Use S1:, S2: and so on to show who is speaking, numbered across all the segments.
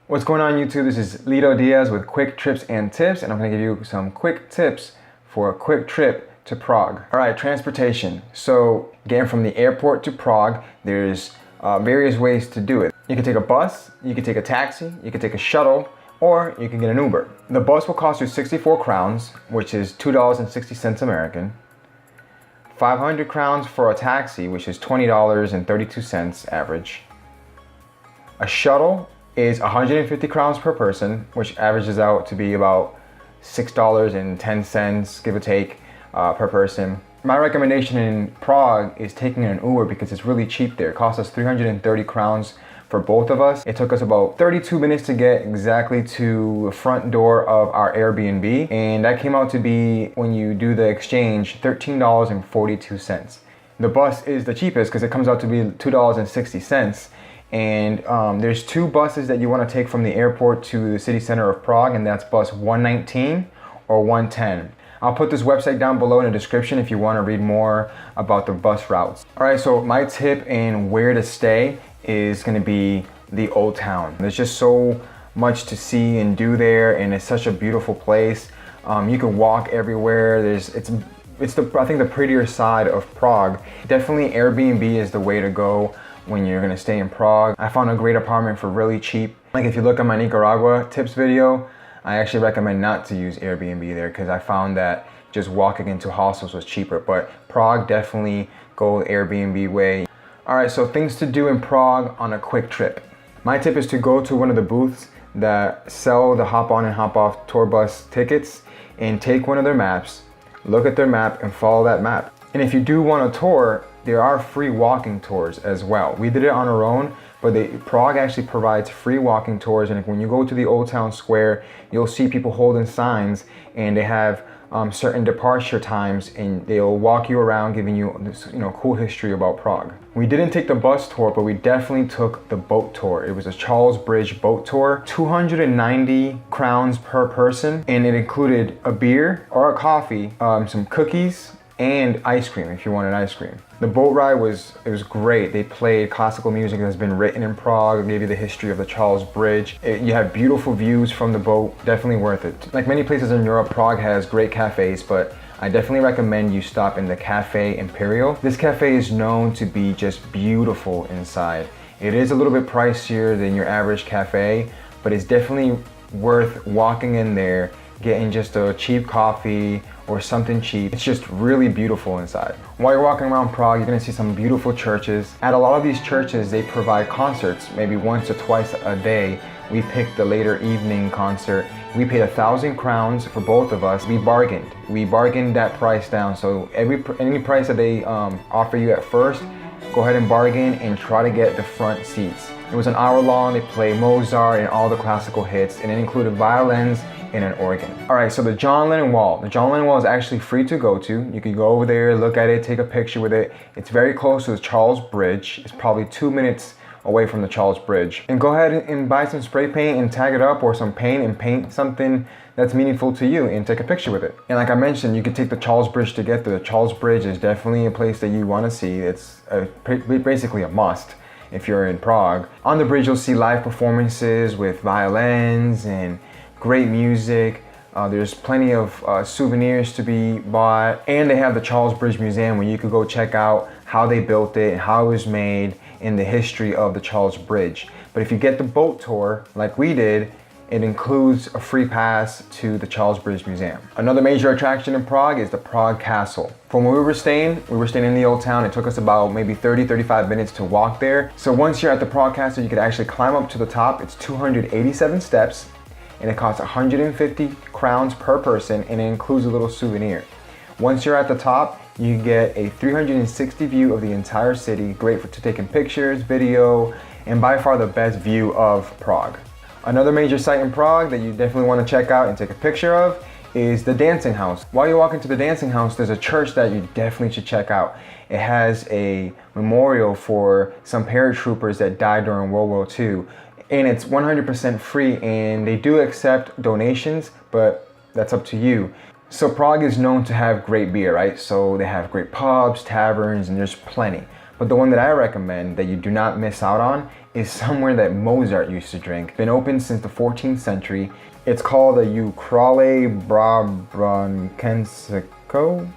S1: What's going on YouTube? This is Lito Diaz with quick trips and tips, and I'm going to give you some quick tips for a quick trip to Prague. All right, transportation. So getting from the airport to Prague, there's various ways to do it. You can take a bus, you can take a taxi, you can take a shuttle, or you can get an Uber. The bus will cost you 64 crowns, which is $2.60 American. 500 crowns for a taxi, which is $20.32 average. A shuttle is 150 crowns per person, which averages out to be about $6.10, give or take, per person. My recommendation in Prague is taking an Uber because it's really cheap there. It cost us 330 crowns for both of us. It took us about 32 minutes to get exactly to the front door of our Airbnb, and that came out to be, when you do the exchange, $13.42. The bus is the cheapest because it comes out to be $2.60. And there's two buses that you want to take from the airport to the city center of Prague, and that's bus 119 or 110. I'll put this website down below in the description if you want to read more about the bus routes. All right, so my tip in where to stay is going to be the Old Town. There's just so much to see and do there, and it's such a beautiful place. You can walk everywhere. It's I think the prettier side of Prague. Definitely Airbnb is the way to go when you're gonna stay in Prague. I found a great apartment for really cheap. Like if you look at my Nicaragua tips video, I actually recommend not to use Airbnb there because I found that just walking into hostels was cheaper. But Prague, definitely go Airbnb way. All right, so things to do in Prague on a quick trip. My tip is to go to one of the booths that sell the hop on and hop off tour bus tickets and take one of their maps, look at their map and follow that map. And if you do want a tour, there are free walking tours as well. We did it on our own, but Prague actually provides free walking tours. And when you go to the Old Town Square, you'll see people holding signs, and they have certain departure times, and they'll walk you around, giving you this, cool history about Prague. We didn't take the bus tour, but we definitely took the boat tour. It was a Charles Bridge boat tour, 290 crowns per person, and it included a beer or a coffee, some cookies, and ice cream if you wanted ice cream. The boat ride was great. They played classical music that has been written in Prague, gave you the history of the Charles Bridge. You have beautiful views from the boat, definitely worth it. Like many places in Europe, Prague has great cafes, but I definitely recommend you stop in the Cafe Imperial. This cafe is known to be just beautiful inside. It is a little bit pricier than your average cafe, but it's definitely worth walking in there, getting just a cheap coffee or something cheap. It's just really beautiful inside. While you're walking around Prague, you're gonna see some beautiful churches. At a lot of these churches, they provide concerts, maybe once or twice a day. We picked the later evening concert. We paid 1,000 crowns for both of us. We bargained that price down. So any price that they offer you at first, go ahead and bargain and try to get the front seats. It was an hour long. They play Mozart and all the classical hits, and it included violins and an organ. All right, so the John Lennon Wall. The John Lennon Wall is actually free to go to. You can go over there, look at it, take a picture with it. It's very close to the Charles Bridge. It's probably 2 minutes away from the Charles Bridge. And go ahead and buy some spray paint and tag it up, or some paint, and paint something that's meaningful to you and take a picture with it. And like I mentioned, you can take the Charles Bridge to get there. The Charles Bridge is definitely a place that you wanna see. It's basically a must if you're in Prague. On the bridge, you'll see live performances with violins and great music. There's plenty of souvenirs to be bought, and they have the Charles Bridge Museum where you could go check out how they built it and how it was made and the history of the Charles Bridge. But if you get the boat tour like we did, it includes a free pass to the Charles Bridge Museum. Another major attraction in Prague is the Prague Castle. From where we were staying in the Old Town. It took us about maybe 30-35 minutes to walk there. So once you're at the Prague Castle, you could actually climb up to the top. It's 287 steps, and it costs 150 crowns per person, and it includes a little souvenir. Once you're at the top, you get a 360 view of the entire city, great to taking pictures, video, and by far the best view of Prague. Another major site in Prague that you definitely want to check out and take a picture of is the Dancing House. While you walk into the Dancing House, there's a church that you definitely should check out. It has a memorial for some paratroopers that died during World War II. And it's 100% free, and they do accept donations, but that's up to you. So Prague is known to have great beer, right? So they have great pubs, taverns, and there's plenty. But the one that I recommend that you do not miss out on is somewhere that Mozart used to drink. Been open since the 14th century. It's called the Ukrale Brabrankensico.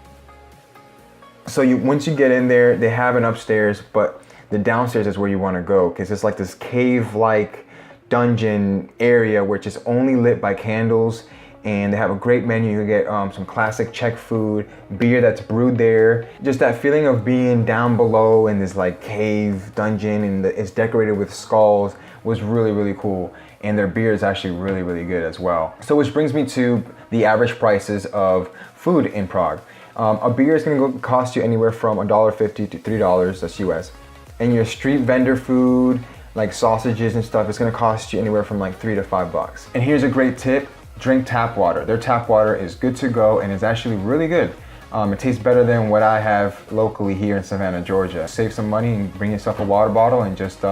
S1: So once you get in there, they have an upstairs, but the downstairs is where you want to go because it's like this cave-like dungeon area which is only lit by candles, and they have a great menu. You can get some classic Czech food, beer that's brewed there. Just that feeling of being down below in this like cave dungeon, and it's decorated with skulls, was really, really cool. And their beer is actually really, really good as well. So which brings me to the average prices of food in Prague. A beer is gonna cost you anywhere from $1.50 to $3, that's US. And your street vendor food, like sausages and stuff, is gonna cost you anywhere from like $3 to $5. And here's a great tip, drink tap water. Their tap water is good to go and it's actually really good. It tastes better than what I have locally here in Savannah, Georgia. Save some money and bring yourself a water bottle and just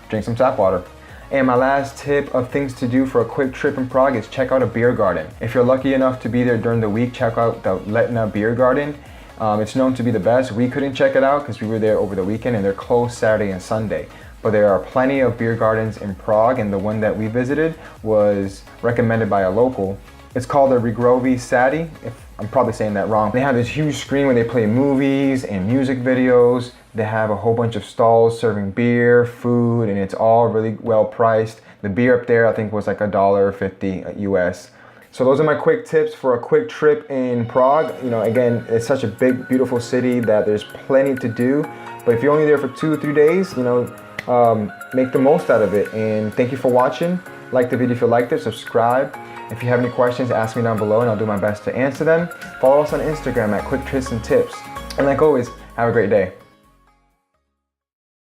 S1: drink some tap water. And my last tip of things to do for a quick trip in Prague is check out a beer garden. If you're lucky enough to be there during the week, check out the Letna beer garden. It's known to be the best. We couldn't check it out because we were there over the weekend and they're closed Saturday and Sunday. But there are plenty of beer gardens in Prague, and the one that we visited was recommended by a local. It's called the Rigrovi Sadi, if I'm probably saying that wrong. They have this huge screen where they play movies and music videos. They have a whole bunch of stalls serving beer, food, and it's all really well priced. The beer up there I think was like $1.50 US. So those are my quick tips for a quick trip in Prague. You know, again, it's such a big, beautiful city that there's plenty to do. But if you're only there for 2 or 3 days, you know, make the most out of it. And thank you for watching. Like the video if you liked it, subscribe. If you have any questions, ask me down below and I'll do my best to answer them. Follow us on Instagram at Quick Tips and Tips. And like always, have a great day.